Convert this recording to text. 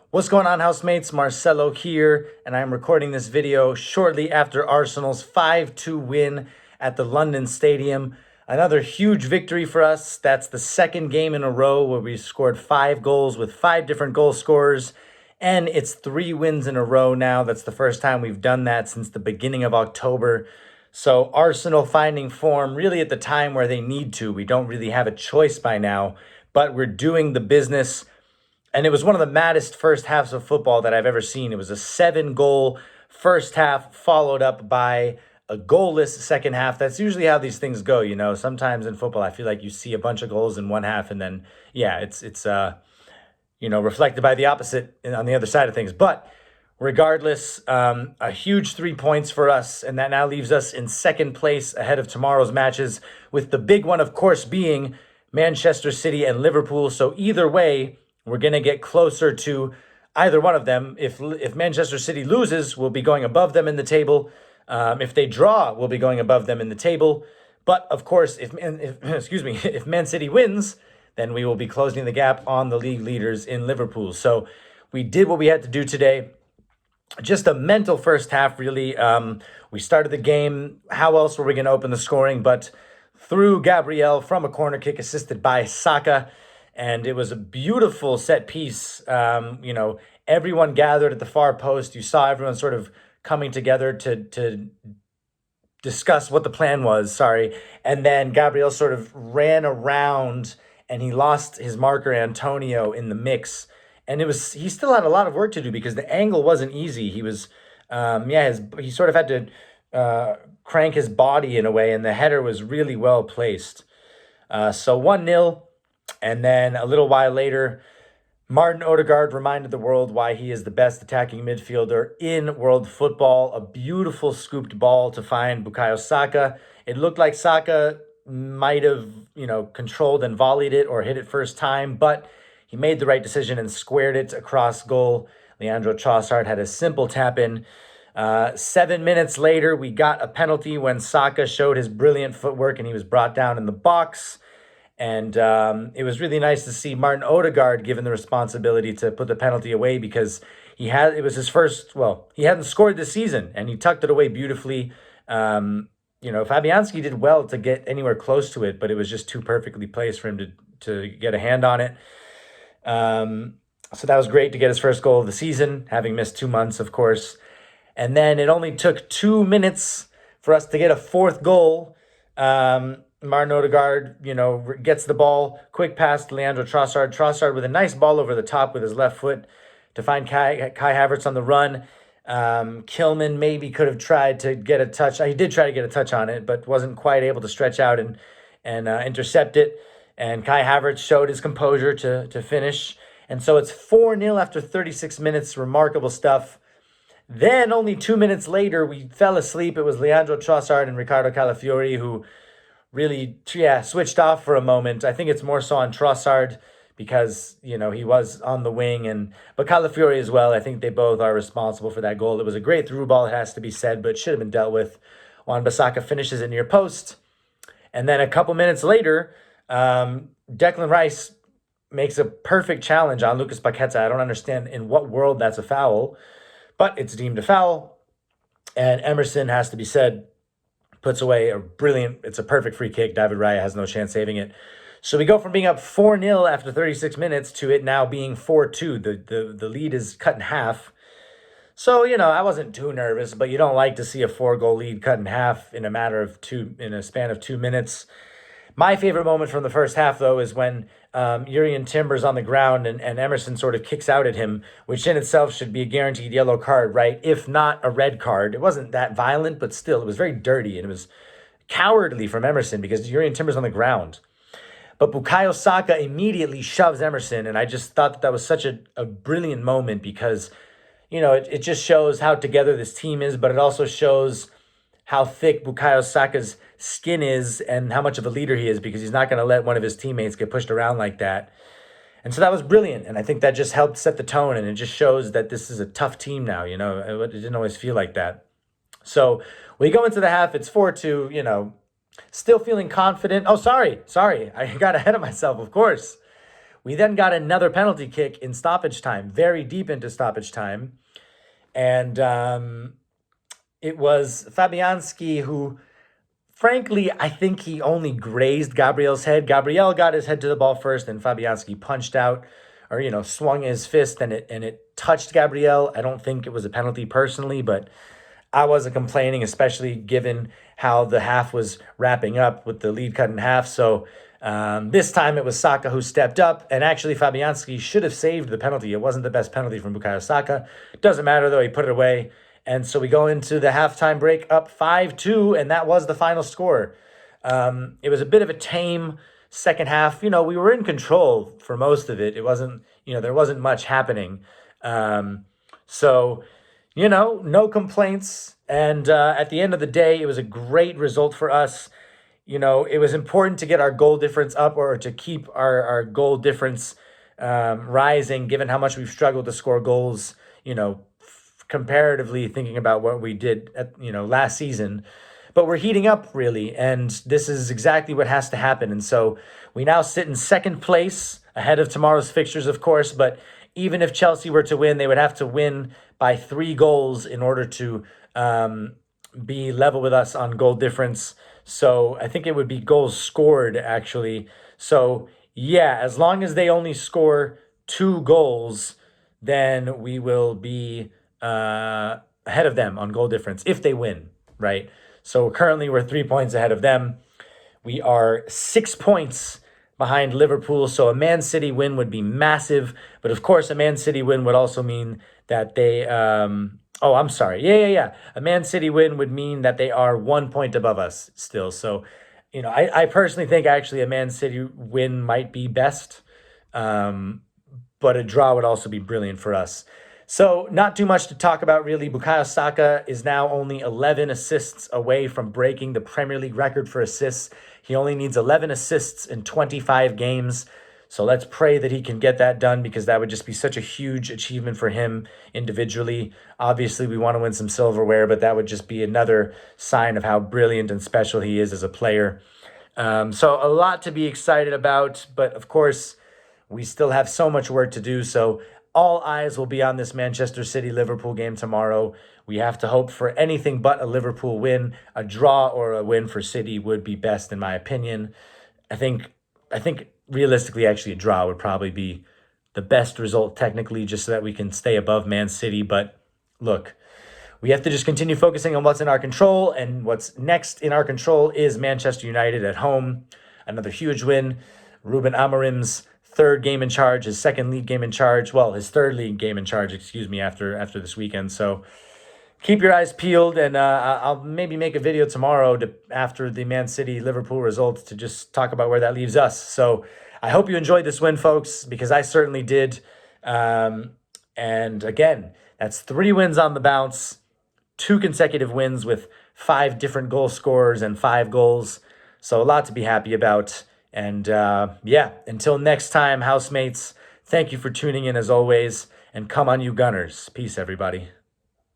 What's going on, housemates? Marcelo here, and I'm recording this video shortly after Arsenal's 5-2 win at the London Stadium. Another huge victory for us. That's the second game in a row where we scored 5 goals with 5 different goal scorers, and it's 3 wins in a row now. That's the first time we've done that since the beginning of October. So Arsenal finding form really at the time where they need to. We don't really have a choice by now, but we're doing the business. And it was one of the maddest first halves of football that I've ever seen. It was a 7 goal first half, followed up by a goalless second half. That's usually how these things go, you know. Sometimes in football, I feel like you see a bunch of goals in one half, and then yeah, it's reflected by the opposite on the other side of things. But regardless, a huge 3 points for us, and that now leaves us in second place ahead of tomorrow's matches, with the big one, of course, being Manchester City and Liverpool. So either way, we're going to get closer to either one of them. If Manchester City loses, we'll be going above them in the table. If they draw, we'll be going above them in the table. But of course, if excuse me, if Man City wins, then we will be closing the gap on the league leaders in Liverpool. So we did what we had to do today. Just a mental first half, really. We started the game. How else were we going to open the scoring but through Gabriel from a corner kick assisted by Saka? And it was a beautiful set piece. Everyone gathered at the far post. You saw everyone sort of coming together to discuss what the plan was. Sorry. And then Gabriel sort of ran around and he lost his marker Antonio in the mix. And he still had a lot of work to do because the angle wasn't easy. He was, he sort of had to crank his body in a way, and the header was really well placed. So 1-0. And then a little while later, Martin Odegaard reminded the world why he is the best attacking midfielder in world football. A beautiful scooped ball to find Bukayo Saka. It looked like Saka might have, controlled and volleyed it or hit it first time, but he made the right decision and squared it across goal. Leandro Trossard had a simple tap in. 7 minutes later, we got a penalty when Saka showed his brilliant footwork and he was brought down in the box. And it was really nice to see Martin Odegaard given the responsibility to put the penalty away because it was his first, he hadn't scored this season and he tucked it away beautifully. Fabianski did well to get anywhere close to it, but it was just too perfectly placed for him to get a hand on it. So that was great to get his first goal of the season, having missed 2 months, of course. And then it only took 2 minutes for us to get a fourth goal. Martin Odegaard, gets the ball, quick pass to Leandro Trossard. Trossard with a nice ball over the top with his left foot to find Kai Havertz on the run. Kilman maybe could have tried to get a touch. He did try to get a touch on it, but wasn't quite able to stretch out and intercept it. And Kai Havertz showed his composure to finish. And so it's 4-0 after 36 minutes. Remarkable stuff. Then only 2 minutes later, we fell asleep. It was Leandro Trossard and Ricardo Calafiori who really, switched off for a moment. I think it's more so on Trossard because, he was on the wing. But Calafiori as well, I think they both are responsible for that goal. It was a great through ball, it has to be said, but should have been dealt with. Wan-Bissaka finishes it near post. And then a couple minutes later, Declan Rice makes a perfect challenge on Lucas Paqueta. I don't understand in what world that's a foul, but it's deemed a foul. And Emerson, has to be said, puts away it's a perfect free kick. David Raya has no chance saving it. So we go from being up 4-0 after 36 minutes to it now being 4-2. The lead is cut in half. So, I wasn't too nervous, but you don't like to see a 4-goal lead cut in half in a span of 2 minutes. My favorite moment from the first half, though, is when Jurrien Timber's on the ground and Emerson sort of kicks out at him, which in itself should be a guaranteed yellow card, right? If not a red card. It wasn't that violent, but still, it was very dirty, and it was cowardly from Emerson because Jurrien Timber's on the ground. But Bukayo Saka immediately shoves Emerson, and I just thought that was such a brilliant moment because, it just shows how together this team is, but it also shows how thick Bukayo Saka's skin is and how much of a leader he is because he's not going to let one of his teammates get pushed around like that. And so that was brilliant. And I think that just helped set the tone. And it just shows that this is a tough team now. It didn't always feel like that. So we go into the half. It's 4-2, still feeling confident. Oh, sorry. I got ahead of myself, of course. We then got another penalty kick in stoppage time, very deep into stoppage time. And it was Fabianski who, frankly, I think he only grazed Gabriel's head. Gabriel got his head to the ball first, and Fabianski punched out, or swung his fist, and it touched Gabriel. I don't think it was a penalty personally, but I wasn't complaining, especially given how the half was wrapping up with the lead cut in half. So this time it was Saka who stepped up, and actually Fabianski should have saved the penalty. It wasn't the best penalty from Bukayo Saka. Doesn't matter though, he put it away. And so we go into the halftime break up 5-2, and that was the final score. It was a bit of a tame second half. We were in control for most of it. It wasn't, there wasn't much happening. So, no complaints. And at the end of the day, it was a great result for us. It was important to get our goal difference up, or to keep our goal difference rising, given how much we've struggled to score goals, comparatively thinking about what we did at, last season. But we're heating up really, and this is exactly what has to happen. And so we now sit in second place ahead of tomorrow's fixtures, of course, but even if Chelsea were to win, they would have to win by 3 goals in order to be level with us on goal difference. So I think it would be goals scored, actually. So yeah, as long as they only score 2 goals, then we will be ahead of them on goal difference if they win, right? So currently we're 3 points ahead of them. We are 6 points behind Liverpool, so a Man City win would be massive. But of course, a Man City win would also mean that they... I'm sorry. Yeah. A Man City win would mean that they are 1 point above us still. So, I personally think actually a Man City win might be best. But a draw would also be brilliant for us. So not too much to talk about really. Bukayo Saka is now only 11 assists away from breaking the Premier League record for assists. He only needs 11 assists in 25 games. So let's pray that he can get that done, because that would just be such a huge achievement for him individually. Obviously, we want to win some silverware, but that would just be another sign of how brilliant and special he is as a player. So a lot to be excited about, but of course, we still have so much work to do. So all eyes will be on this Manchester City-Liverpool game tomorrow. We have to hope for anything but a Liverpool win. A draw or a win for City would be best, in my opinion. I think realistically, actually, a draw would probably be the best result technically, just so that we can stay above Man City. But look, we have to just continue focusing on what's in our control, and what's next in our control is Manchester United at home. Another huge win. Ruben Amorim's third game in charge, his second league game in charge. Well, his third league game in charge, after this weekend. So keep your eyes peeled, and I'll maybe make a video tomorrow after the Man City-Liverpool results to just talk about where that leaves us. So I hope you enjoyed this win, folks, because I certainly did. And again, that's 3 wins on the bounce, 2 consecutive wins with 5 different goal scorers and 5 goals. So a lot to be happy about. And until next time, housemates, thank you for tuning in as always. And come on, you Gunners. Peace, everybody.